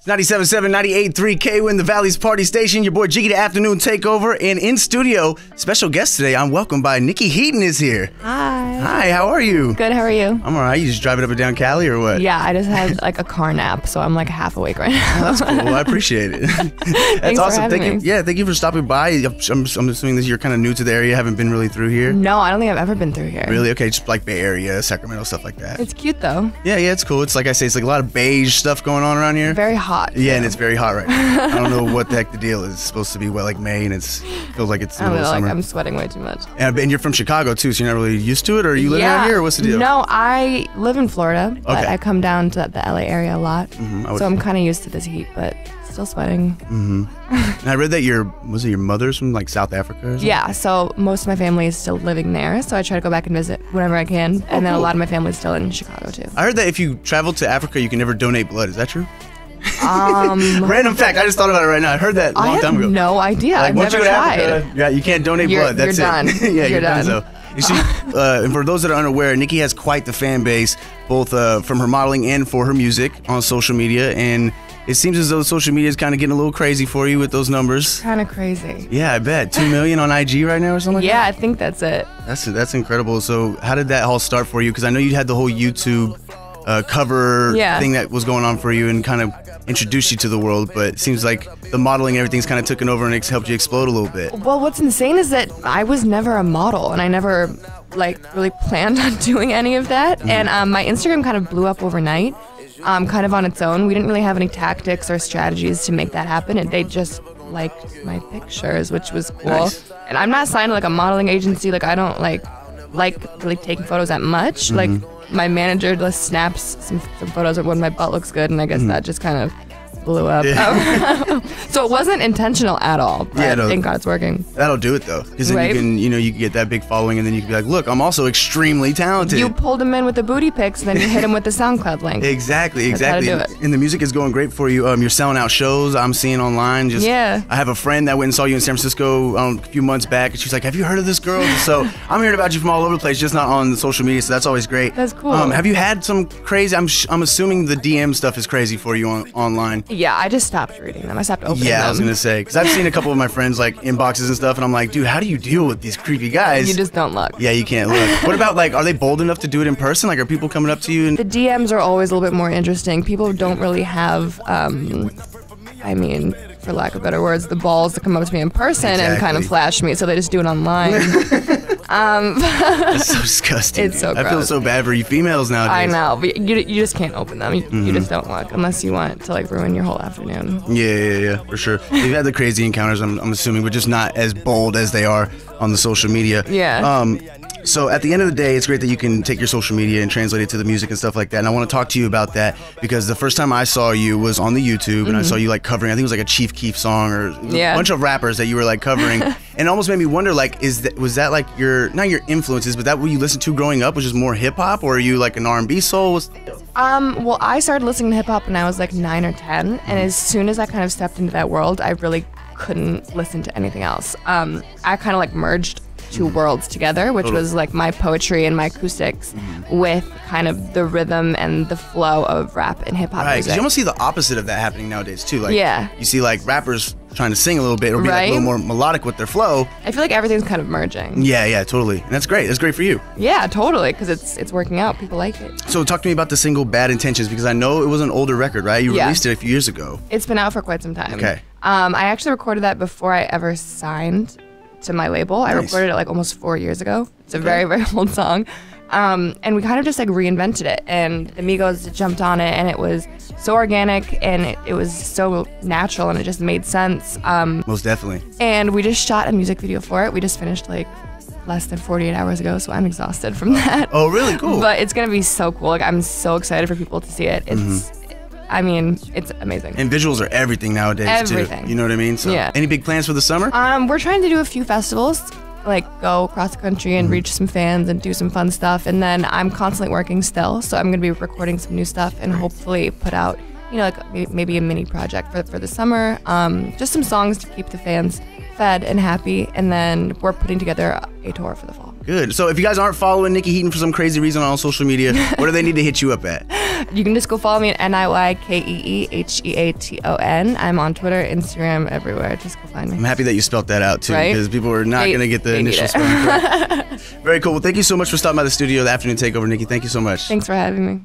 97.7, 98.3 KWIN, the Valley's party station. Your boy Jiggy, the afternoon takeover. And in studio, special guest today, I'm welcomed by Niykee Heaton is here. Hi. Hi, how are you? Good, how are you? I'm all right. You just driving up and down Cali or what? Yeah, I just had like a car nap, so I'm like half awake right now. Oh, that's cool. I appreciate it. That's Thanks awesome. for having me. Yeah, thank you for stopping by. I'm assuming that you're kind of new to the area, haven't been really through here. No, I don't think I've ever been through here. Really? Okay, just like Bay Area, Sacramento, stuff like that. It's cute though. Yeah, it's cool. It's like I say, it's like a lot of beige stuff going on around here. Very hot. Yeah, and it's very hot right now. I don't know what the heck the deal is. It's supposed to be like May, and it feels like it's the I don't middle know, of like summer. I'm sweating way too much. And you're from Chicago too, so you're not really used to it, or are you living out here, or what's the deal? No, I live in Florida, but Okay. I come down to the LA area a lot, so I'm kind of used to this heat, but still sweating. And I read that your mother's from like South Africa or something? Yeah, so most of my family is still living there, so I try to go back and visit whenever I can, and then a lot of my family is still in Chicago too. I heard that if you travel to Africa, you can never donate blood. Is that true? Random fact. I just thought about it right now. I heard that a long time ago. No idea. Like, I've once never you go to tried. Africa, yeah, you can't donate blood. That's you're it. done. Yeah, You're done. So, you see, and for those that are unaware, Niykee has quite the fan base, both from her modeling and for her music on social media. And it seems as though social media is kind of getting a little crazy for you with those numbers. Kind of crazy. Yeah, I bet. 2 million on IG right now or something like Yeah, that? I think that's it. That's incredible. So how did that all start for you? Because I know you had the whole YouTube cover thing that was going on for you and kind of introduced you to the world, but it seems like the modeling and everything's kind of taken over and it's helped you explode a little bit. Well, what's insane is that I was never a model, and I never like really planned on doing any of that. And my Instagram kind of blew up overnight, kind of on its own. We didn't really have any tactics or strategies to make that happen, and they just liked my pictures, which was cool. Nice. And I'm not signed to like a modeling agency. Like I don't like really taking photos that much. Like my manager just snaps some photos of when my butt looks good, and I guess that just kind of blew up. Yeah. So it wasn't intentional at all, but thank God it's working. That'll do it though, because then Right? you can get that big following, and then you can be like, look, I'm also extremely talented. You pulled him in with the booty pics, and then you hit him with the SoundCloud link. Exactly. That's how to do it. And the music is going great for you. You're selling out shows. I'm seeing online. Yeah. I have a friend that went and saw you in San Francisco a few months back, and she's like, "Have you heard of this girl?" So I'm hearing about you from all over the place, just not on the social media. So that's always great. That's cool. Have you had some crazy? I'm assuming the DM stuff is crazy for you online. Yeah, I just stopped reading them. I stopped opening them. Yeah, I was gonna say, because I've seen a couple of my friends like inboxes and stuff, and I'm like, dude, how do you deal with these creepy guys? You just don't look. Yeah, you can't look. What about like, are they bold enough to do it in person? Like, are people coming up to you and The DMs are always a little bit more interesting. People don't really have, I mean, for lack of better words, the balls to come up to me in person and kind of Exactly. flash me, so they just do it online. That's so disgusting. It's so I feel gross. so bad for you females nowadays. I know, but you just can't open them. You just don't look unless you want to like ruin your whole afternoon. Yeah, for sure. You've had the crazy encounters, I'm assuming, but just not as bold as they are on the social media. Yeah. So at the end of the day, it's great that you can take your social media and translate it to the music and stuff like that. And I want to talk to you about that because the first time I saw you was on the YouTube, and I saw you like covering, I think it was like a Chief Keef song or a bunch of rappers that you were like covering, and it almost made me wonder, like, was that like not your influences, but that what you listened to growing up was just more hip hop, or are you like an R&B soul? Well, I started listening to hip hop when I was like 9 or 10, and as soon as I kind of stepped into that world, I really couldn't listen to anything else. I kind of like merged two worlds together, which was like my poetry and my acoustics with kind of the rhythm and the flow of rap and hip hop Right, because music. you almost see the opposite of that happening nowadays too. Like, you see like rappers trying to sing a little bit or be like a little more melodic with their flow. I feel like everything's kind of merging. Yeah, totally. And that's great. That's great for you. Yeah, totally, because it's working out. People like it. So talk to me about the single Bad Intentions, because I know it was an older record, right? You Yeah. released it a few years ago. It's been out for quite some time. Okay. I actually recorded that before I ever signed to my label. I recorded it like almost 4 years ago. It's a very, very old song. And we kind of just like reinvented it, and the Migos jumped on it, and it was so organic, and it was so natural, and it just made sense. Most definitely. And we just shot a music video for it. We just finished like less than 48 hours ago, so I'm exhausted from that. Oh, really? Cool. But it's gonna be so cool. Like I'm so excited for people to see it. It's I mean, it's amazing. And visuals are everything nowadays Everything. too. You know what I mean? So Yeah. any big plans for the summer? We're trying to do a few festivals, like go across the country and reach some fans and do some fun stuff. And then I'm constantly working still, so I'm gonna be recording some new stuff and hopefully put out, you know, like maybe a mini project for the summer. Just some songs to keep the fans fed and happy, and then we're putting together a tour for the fall. Good. So if you guys aren't following Niykee Heaton for some crazy reason on social media, what do they need to hit you up at? You can just go follow me at Niykee Heaton. I'm on Twitter, Instagram, everywhere. Just go find me. I'm happy that you spelled that out too, right? because people are not going to get the initial spelling correct. Very cool. Well, thank you so much for stopping by the studio, the Afternoon Takeover, Niykee. Thank you so much. Thanks for having me.